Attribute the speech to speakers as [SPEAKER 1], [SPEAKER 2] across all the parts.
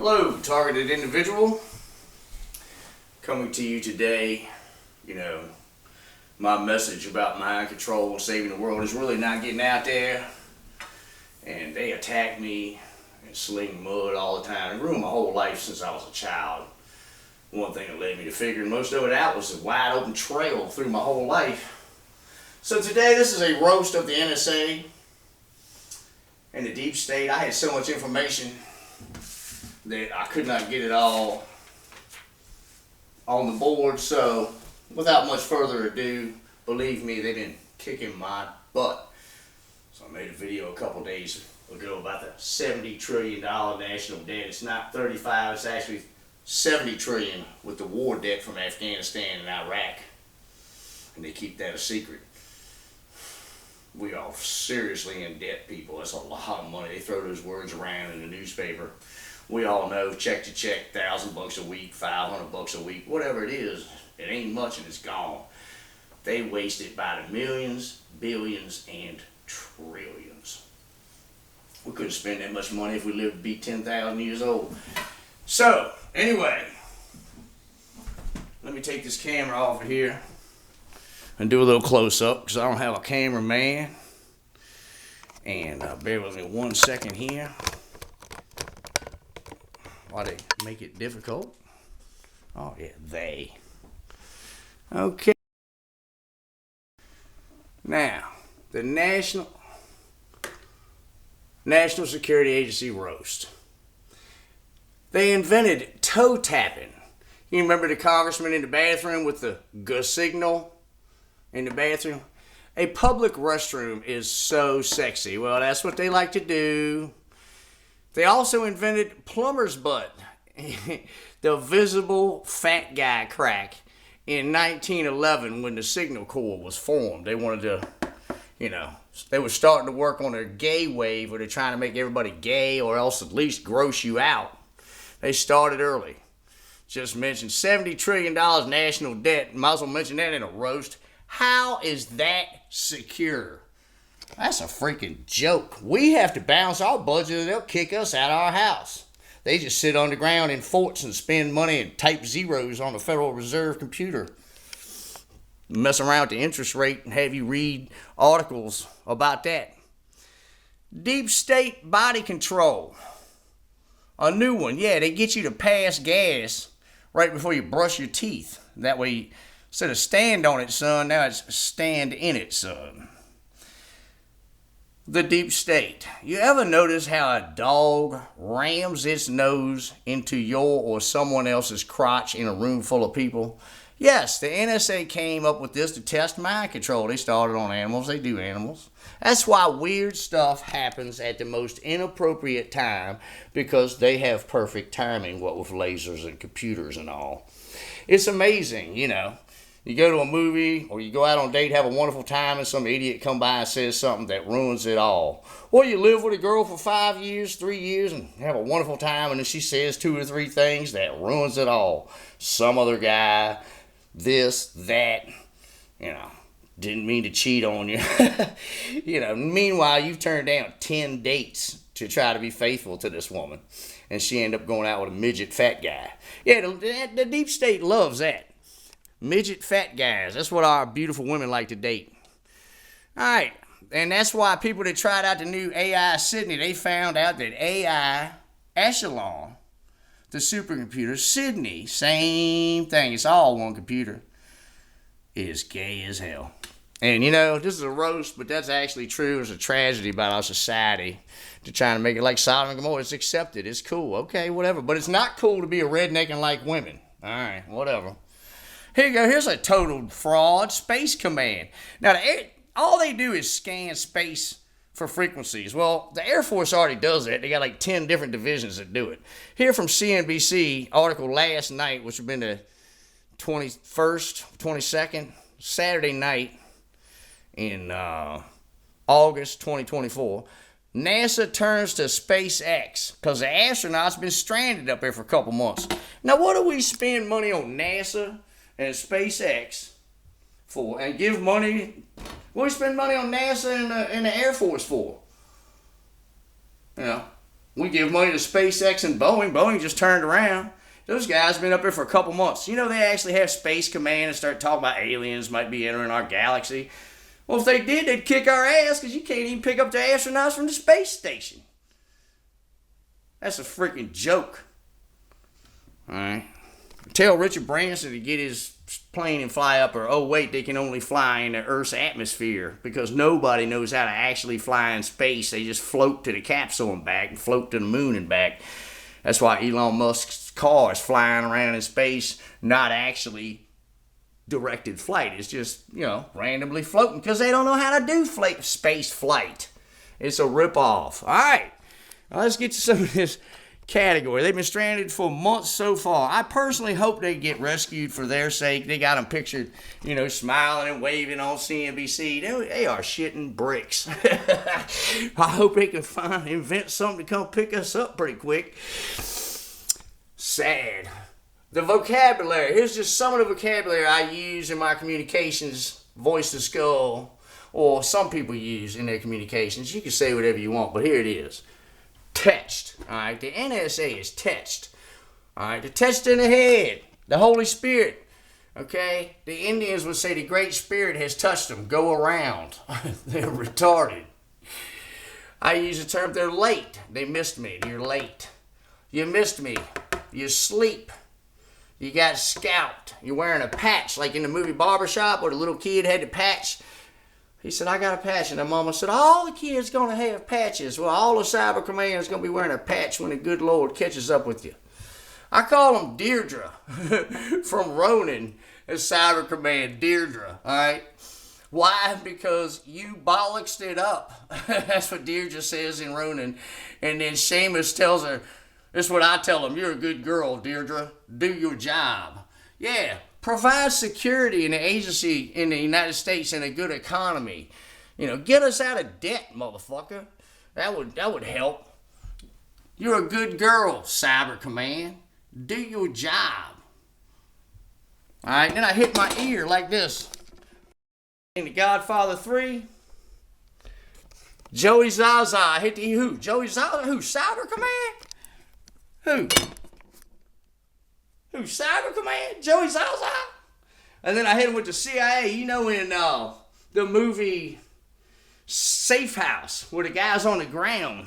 [SPEAKER 1] Hello, targeted individual. Coming to you today, my message about mind control and saving the world is really not getting out there. And they attack me and sling mud all the time. It ruined my whole life since I was a child. One thing that led me to figuring most of it out was a wide open trail through my whole life. So today this is a roast of the N.S.A. and the deep state. I had so much information that I could not get it all on the board, so without much further ado, believe me, they've been kicking my butt. So I made a video a couple days ago about the $70 trillion national debt. It's not 35, it's actually 70 trillion with the war debt from Afghanistan and Iraq. And they keep that a secret. We are seriously in debt, people. That's a lot of money. They throw those words around in the newspaper. We all know, check to check, $1,000 a week, $500 a week, whatever it is, it ain't much and it's gone. They waste it by the millions, billions, and trillions. We couldn't spend that much money if we lived to be 10,000 years old. So, anyway, let me take this camera off of here and do a little close-up because I don't have a cameraman. And bear with me 1 second here. Why they make it difficult? Oh yeah, they. Okay. Now, the National Security Agency roast. They invented toe tapping. You remember the congressman in the bathroom with the G signal in the bathroom? A public restroom is so sexy. Well, that's what they like to do. They also invented plumber's butt, the visible fat guy crack, in 1911 when the Signal Corps was formed. They wanted to, they were starting to work on their gay wave where they're trying to make everybody gay or else at least gross you out. They started early. Just mentioned $70 trillion national debt. Might as well mention that in a roast. How is that secure? That's a freaking joke. We have to balance our budget or they'll kick us out of our house. They just sit on the ground in forts and spend money and type zeros on the Federal Reserve computer. Mess around with the interest rate and have you read articles about that. Deep state body control. A new one. Yeah, they get you to pass gas right before you brush your teeth. That way, instead of stand on it, son, now it's stand in it, son. The deep state. You ever notice how a dog rams its nose into your or someone else's crotch in a room full of people? Yes, the N.S.A. came up with this to test mind control. They started on animals. They do animals. That's why weird stuff happens at the most inappropriate time, because they have perfect timing, what with lasers and computers and all. It's amazing, You go to a movie or you go out on a date, have a wonderful time, and some idiot come by and says something that ruins it all. Or you live with a girl for 5 years, 3 years, and have a wonderful time, and then she says 2 or 3 things that ruins it all. Some other guy, this, that, didn't mean to cheat on you. Meanwhile, you've turned down 10 dates to try to be faithful to this woman, and she ended up going out with a midget fat guy. Yeah, the deep state loves that. Midget fat guys. That's what our beautiful women like to date. Alright. And that's why people that tried out the new AI Sydney, they found out that AI Echelon, the supercomputer, Sydney, same thing. It's all one computer, is gay as hell. And this is a roast, but that's actually true. It's a tragedy about our society. They're trying to make it like Sodom and Gomorrah. It's accepted. It's cool. Okay, whatever. But it's not cool to be a redneck and like women. Alright, whatever. Here you go. Here's a total fraud. Space Command. Now, all they do is scan space for frequencies. Well, the Air Force already does that. They got like 10 different divisions that do it. Here from CNBC, article last night, which would have been the 21st, 22nd, Saturday night in August 2024. NASA turns to SpaceX because the astronauts been stranded up there for a couple months. Now, what do we spend money on NASA and SpaceX for, and give money? What do we spend money on NASA and the Air Force for? We give money to SpaceX and Boeing. Boeing just turned around. Those guys been up there for a couple months. You know, they actually have Space Command and start talking about aliens might be entering our galaxy. Well, if they did, they'd kick our ass because you can't even pick up the astronauts from the space station. That's a freaking joke. All right. Tell Richard Branson to get his plane and fly up, or, oh, wait, they can only fly in the Earth's atmosphere because nobody knows how to actually fly in space. They just float to the capsule and back and float to the moon and back. That's why Elon Musk's car is flying around in space, not actually directed flight. It's just, randomly floating because they don't know how to do space flight. It's a ripoff. All right, now let's get to some of this category. They've been stranded for months so far. I personally hope they get rescued for their sake. They got them pictured, smiling and waving on CNBC. They are shitting bricks. I hope they can invent something to come pick us up pretty quick. Sad. The vocabulary. Here's just some of the vocabulary I use in my communications, voice to skull, or some people use in their communications. You can say whatever you want, but here it is. Touched. All right. The N.S.A. is touched. All right. They're touched in the head. The Holy Spirit. Okay. The Indians would say the Great Spirit has touched them. Go around. They're retarded. I use the term they're late. They missed me. You're late. You missed me. You sleep. You got scalped. You're wearing a patch like in the movie Barbershop where the little kid had the patch. He said, I got a patch. And the mama said, all the kids going to have patches. Well, all the Cyber Command is going to be wearing a patch when the good Lord catches up with you. I call him Deirdre from Ronin as Cyber Command. Deirdre, all right? Why? Because you bollocksed it up. That's what Deirdre says in Ronin. And then Seamus tells her, this is what I tell him, you're a good girl, Deirdre. Do your job. Yeah. Provide security in the agency in the United States and a good economy. Get us out of debt, motherfucker. That would help. You're a good girl, Cyber Command. Do your job. All right, then I hit my ear like this. In The Godfather 3, Joey Zaza. I hit the who? Joey Zaza? Who? Cyber Command? Who? Who? Cyber Command? Joey Zaza? And then I hit him with the CIA. In the movie Safe House, where the guy's on the ground,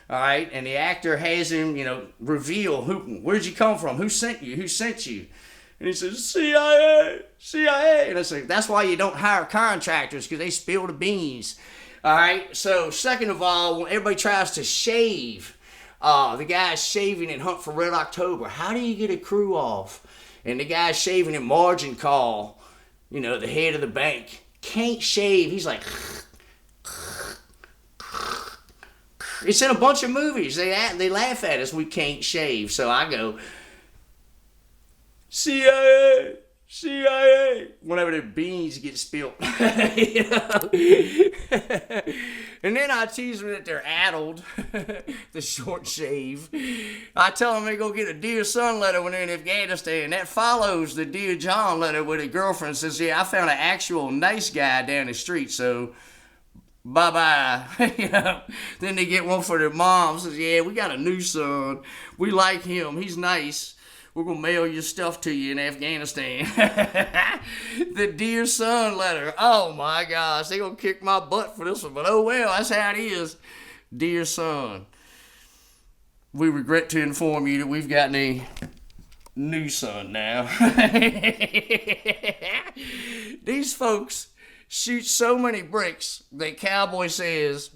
[SPEAKER 1] all right, and the actor has him, reveal, where'd you come from? Who sent you? Who sent you? And he says, CIA, CIA. And I say, that's why you don't hire contractors, because they spill the beans. All right, so second of all, when everybody tries to shave, the guy's shaving in Hunt for Red October. How do you get a crew off? And the guy's shaving in Margin Call, the head of the bank. Can't shave. He's like... It's in a bunch of movies. They laugh at us. We can't shave. So I go, CIA, CIA. Whenever their beans get spilt. And then I tease them that they're addled. The short shave. I tell them they go get a Dear Son letter when they're in Afghanistan. That follows the Dear John letter where the girlfriend says, yeah, I found an actual nice guy down the street, so... bye-bye. Then they get one for their mom. Says, yeah, we got a new son. We like him. He's nice. We're going to mail your stuff to you in Afghanistan. The Dear Son letter. Oh, my gosh. They're going to kick my butt for this one. But oh, well, that's how it is. Dear Son, we regret to inform you that we've gotten a new son now. These folks shoot so many bricks that Cowboy says,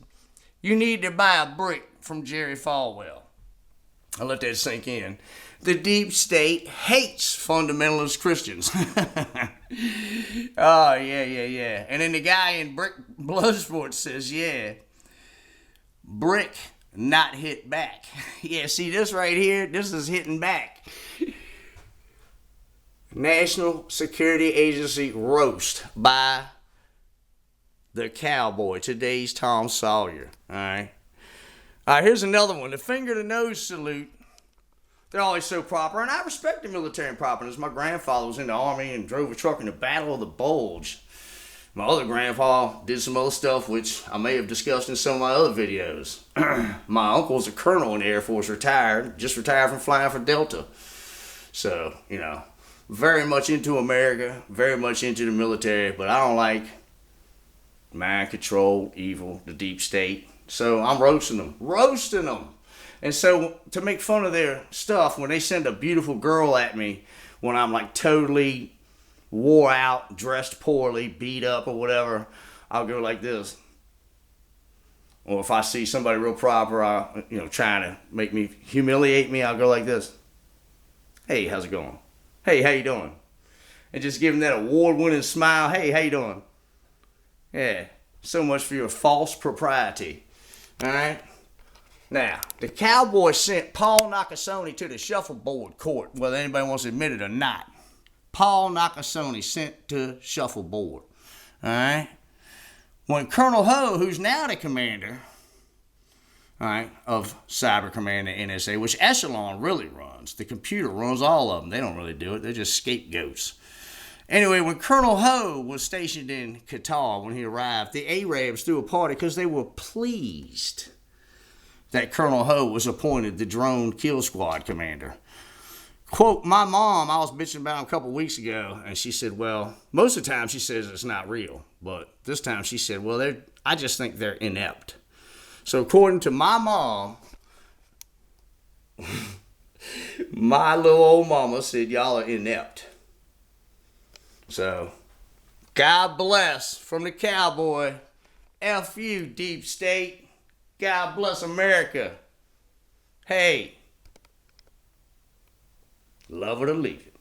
[SPEAKER 1] you need to buy a brick from Jerry Falwell. I'll let that sink in. The deep state hates fundamentalist Christians. Oh, yeah. And then the guy in Bloodsport says, yeah, brick not hit back. Yeah, see this right here? This is hitting back. National Security Agency roast by the Cowboy, today's Tom Sawyer. All right, here's another one. The finger to nose salute. They're always so proper, and I respect the military properness. My grandfather was in the Army and drove a truck in the Battle of the Bulge. My other grandpa did some other stuff, which I may have discussed in some of my other videos. My uncle's a colonel in the Air Force, just retired from flying for Delta. So, very much into America, very much into the military, but I don't like mind control, evil, the deep state. So I'm roasting them. And so to make fun of their stuff, when they send a beautiful girl at me, when I'm like totally wore out, dressed poorly, beat up or whatever, I'll go like this. Or if I see somebody real proper, trying to humiliate me, I'll go like this. Hey, how's it going? Hey, how you doing? And just give them that award-winning smile. Hey, how you doing? Yeah, so much for your false propriety. All right? Now, the Cowboys sent Paul Nakasone to the shuffleboard court, whether anybody wants to admit it or not. Paul Nakasone sent to shuffleboard. All right? When Colonel Ho, who's now the commander, all right, of Cyber Command and N.S.A., which Echelon really runs. The computer runs all of them. They don't really do it. They're just scapegoats. Anyway, when Colonel Ho was stationed in Qatar when he arrived, the Arabs threw a party because they were pleased that Colonel Ho was appointed the drone kill squad commander. Quote, my mom, I was bitching about him a couple weeks ago, and she said, well, most of the time she says it's not real, but this time she said, well, I just think they're inept. So according to my mom, my little old mama said y'all are inept. So, God bless from the cowboy. F you, deep state. God bless America. Hey, love it or leave it.